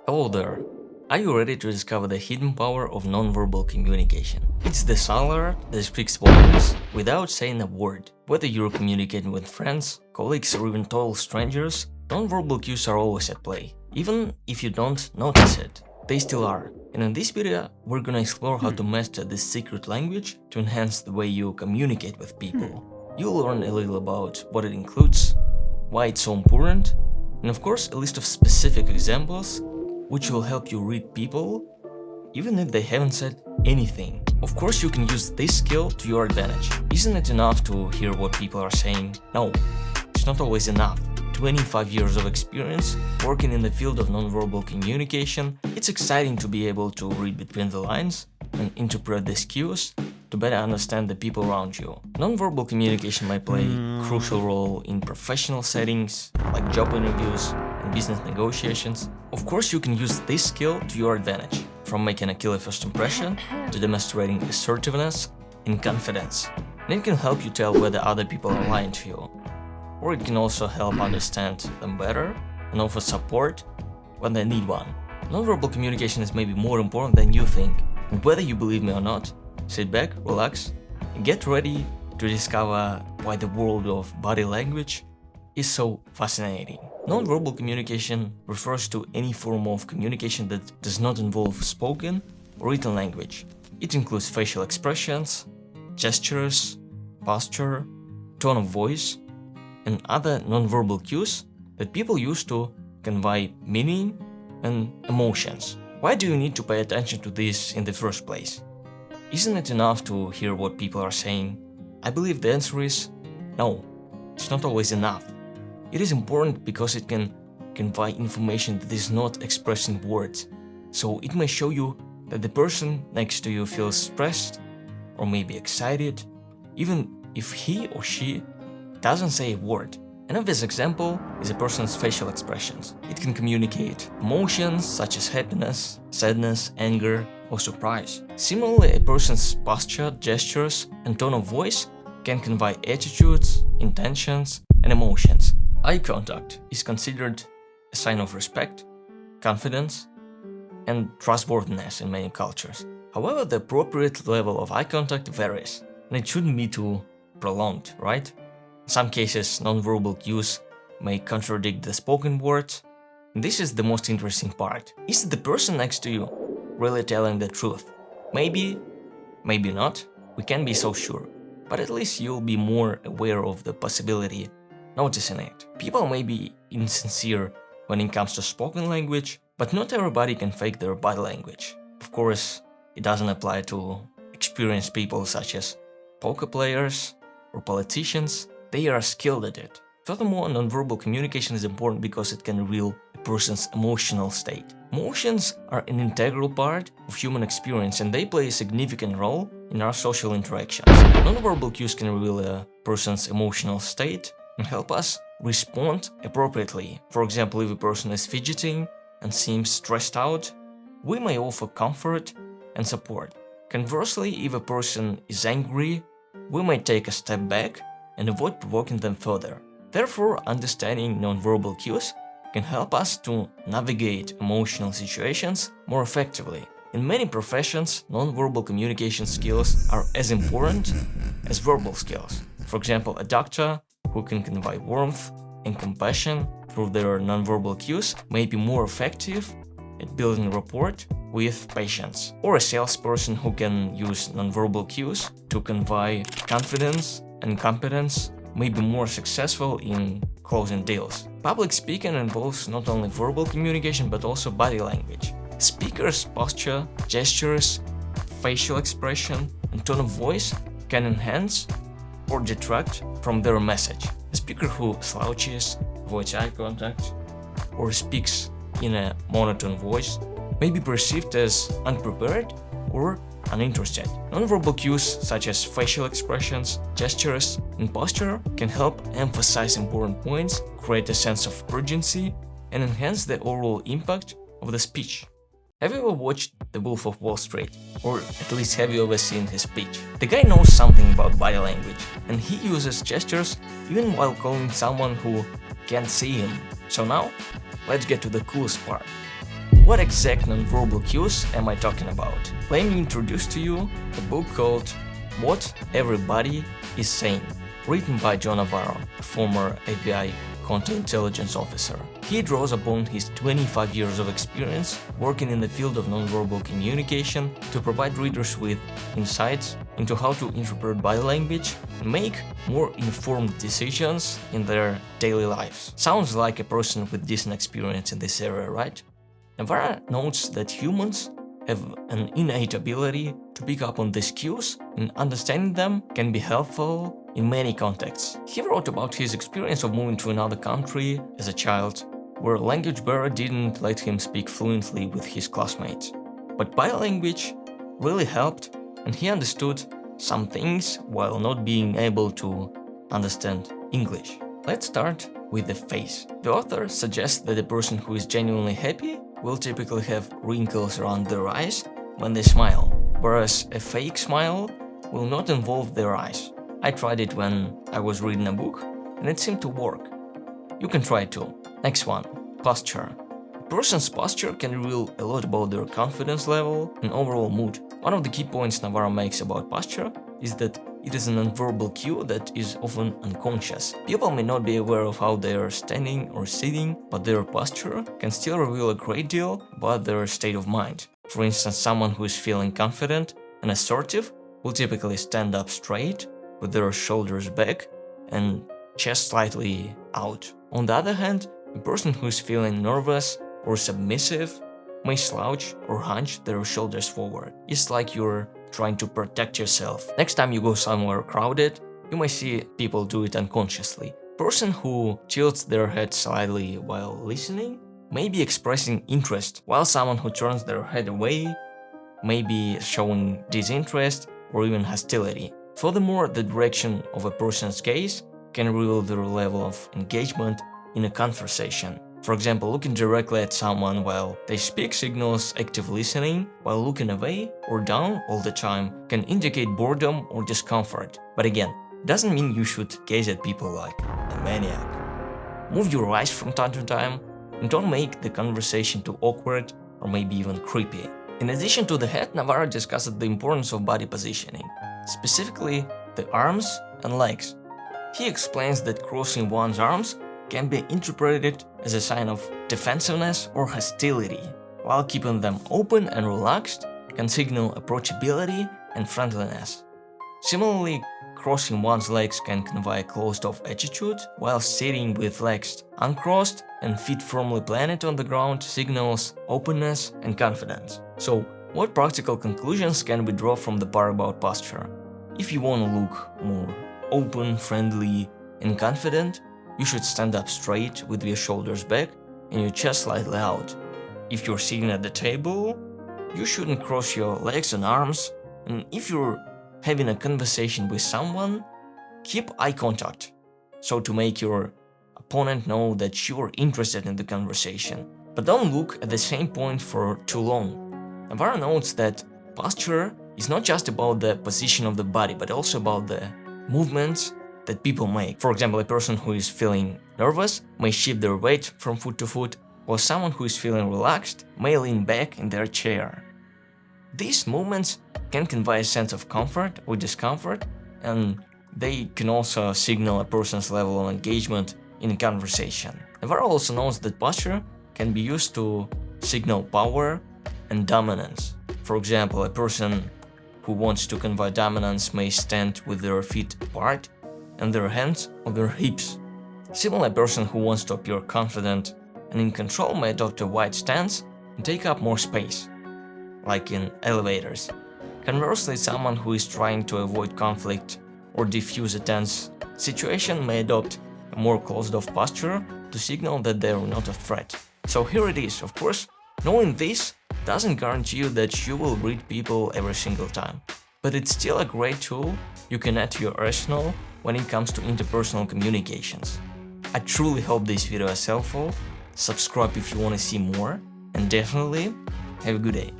Hello there! Are you ready to discover the hidden power of nonverbal communication? It's the silent art that speaks volumes without saying a word. Whether you're communicating with friends, colleagues, or even total strangers, nonverbal cues are always at play. Even if you don't notice it, they still are. And in this video, we're gonna explore how to master this secret language to enhance the way you communicate with people. You'll learn a little about what it includes, why it's so important, and of course a list of specific examples which will help you read people even if they haven't said anything. Of course you can use this skill to your advantage. Isn't it enough to hear what people are saying? No, it's not always enough. 25 years of experience working in the field of nonverbal communication, it's exciting to be able to read between the lines and interpret these cues to better understand the people around you. Nonverbal communication might play a crucial role in professional settings like job interviews and business negotiations. Of course, you can use this skill to your advantage, from making a killer first impression to demonstrating assertiveness and confidence. And it can help you tell whether other people are lying to you, or it can also help understand them better and offer support when they need one. Nonverbal communication is maybe more important than you think, and whether you believe me or not, sit back, relax, and get ready to discover why the world of body language is so fascinating. Nonverbal communication refers to any form of communication that does not involve spoken or written language. It includes facial expressions, gestures, posture, tone of voice, and other nonverbal cues that people use to convey meaning and emotions. Why do you need to pay attention to this in the first place? Isn't it enough to hear what people are saying? I believe the answer is no, it's not always enough. It is important because it can convey information that is not expressed in words, so it may show you that the person next to you feels stressed or maybe excited, even if he or she doesn't say a word. An obvious example is a person's facial expressions. It can communicate emotions such as happiness, sadness, anger, or surprise. Similarly, a person's posture, gestures, and tone of voice can convey attitudes, intentions, and emotions. Eye contact is considered a sign of respect, confidence, and trustworthiness in many cultures. However, the appropriate level of eye contact varies, and it shouldn't be too prolonged, right? In some cases, nonverbal cues may contradict the spoken words. This is the most interesting part. Is the person next to you really telling the truth? Maybe, maybe not, we can't be so sure, but at least you'll be more aware of the possibility noticing it. People may be insincere when it comes to spoken language, but not everybody can fake their body language. Of course, it doesn't apply to experienced people such as poker players or politicians. They are skilled at it. Furthermore, nonverbal communication is important because it can reveal a person's emotional state. Emotions are an integral part of human experience and they play a significant role in our social interactions. Nonverbal cues can reveal a person's emotional state and help us respond appropriately. For example, if a person is fidgeting and seems stressed out, we may offer comfort and support. Conversely, if a person is angry, we may take a step back and avoid provoking them further. Therefore, understanding nonverbal cues can help us to navigate emotional situations more effectively. In many professions, nonverbal communication skills are as important as verbal skills. For example, a doctor who can convey warmth and compassion through their nonverbal cues may be more effective at building rapport with patients. Or a salesperson who can use nonverbal cues to convey confidence and competence may be more successful in closing deals. Public speaking involves not only verbal communication but also body language. Speakers' posture, gestures, facial expression, and tone of voice can enhance or detract from their message. A speaker who slouches, avoids eye contact, or speaks in a monotone voice may be perceived as unprepared or uninterested. Nonverbal cues such as facial expressions, gestures, and posture can help emphasize important points, create a sense of urgency, and enhance the overall impact of the speech. Have you ever watched The Wolf of Wall Street? Or at least have you ever seen his speech? The guy knows something about body language, and he uses gestures even while calling someone who can't see him. So now, let's get to the coolest part. what exact nonverbal cues am I talking about? Let me introduce to you a book called What Everybody is Saying, written by John Navarro, a former FBI counterintelligence officer. He draws upon his 25 years of experience working in the field of nonverbal communication to provide readers with insights into how to interpret body language and make more informed decisions in their daily lives. Sounds like a person with decent experience in this area, right? Navarro notes that humans have an innate ability to pick up on these cues, and understanding them can be helpful in many contexts. He wrote about his experience of moving to another country as a child, where a language barrier didn't let him speak fluently with his classmates. But body language really helped, and he understood some things while not being able to understand English. Let's start with the face. The author suggests that a person who is genuinely happy will typically have wrinkles around their eyes when they smile, whereas a fake smile will not involve their eyes. I tried it when I was reading a book, and it seemed to work. You can try it too. Next one, posture. A person's posture can reveal a lot about their confidence level and overall mood. One of the key points Navarro makes about posture is that it is a nonverbal cue that is often unconscious. People may not be aware of how they are standing or sitting, but their posture can still reveal a great deal about their state of mind. For instance, someone who is feeling confident and assertive will typically stand up straight, with their shoulders back and chest slightly out. On the other hand, a person who is feeling nervous or submissive may slouch or hunch their shoulders forward. It's like you're trying to protect yourself. Next time you go somewhere crowded, you may see people do it unconsciously. A person who tilts their head slightly while listening may be expressing interest, while someone who turns their head away may be showing disinterest or even hostility. Furthermore, the direction of a person's gaze can reveal their level of engagement in a conversation. For example, looking directly at someone while they speak signals active listening, while looking away or down all the time can indicate boredom or discomfort. But again, doesn't mean you should gaze at people like a maniac. Move your eyes from time to time and don't make the conversation too awkward or maybe even creepy. In addition to the head, Navarro discussed the importance of body positioning, specifically the arms and legs. He explains that crossing one's arms can be interpreted as a sign of defensiveness or hostility, while keeping them open and relaxed can signal approachability and friendliness. Similarly, crossing one's legs can convey a closed-off attitude, while sitting with legs uncrossed and feet firmly planted on the ground signals openness and confidence. So, what practical conclusions can we draw from the part about posture? If you want to look more open, friendly, and confident, you should stand up straight with your shoulders back and your chest slightly out. If you're sitting at the table, you shouldn't cross your legs and arms, and if you're having a conversation with someone, keep eye contact, so to make your opponent know that you're interested in the conversation. But don't look at the same point for too long. Navarro notes that posture is not just about the position of the body, but also about the movements that people make. For example, a person who is feeling nervous may shift their weight from foot to foot, while someone who is feeling relaxed may lean back in their chair. These movements can convey a sense of comfort or discomfort, and they can also signal a person's level of engagement in a conversation. Navarro also notes that posture can be used to signal power and dominance. For example, a person who wants to convey dominance may stand with their feet apart and their hands on their hips. Similarly, a person who wants to appear confident and in control may adopt a wide stance and take up more space, like in elevators. Conversely, someone who is trying to avoid conflict or diffuse a tense situation may adopt a more closed-off posture to signal that they are not a threat. So here it is. Of course, knowing this doesn't guarantee you that you will read people every single time, but it's still a great tool you can add to your arsenal when it comes to interpersonal communications. I truly hope this video is helpful. Subscribe if you want to see more, and definitely have a good day.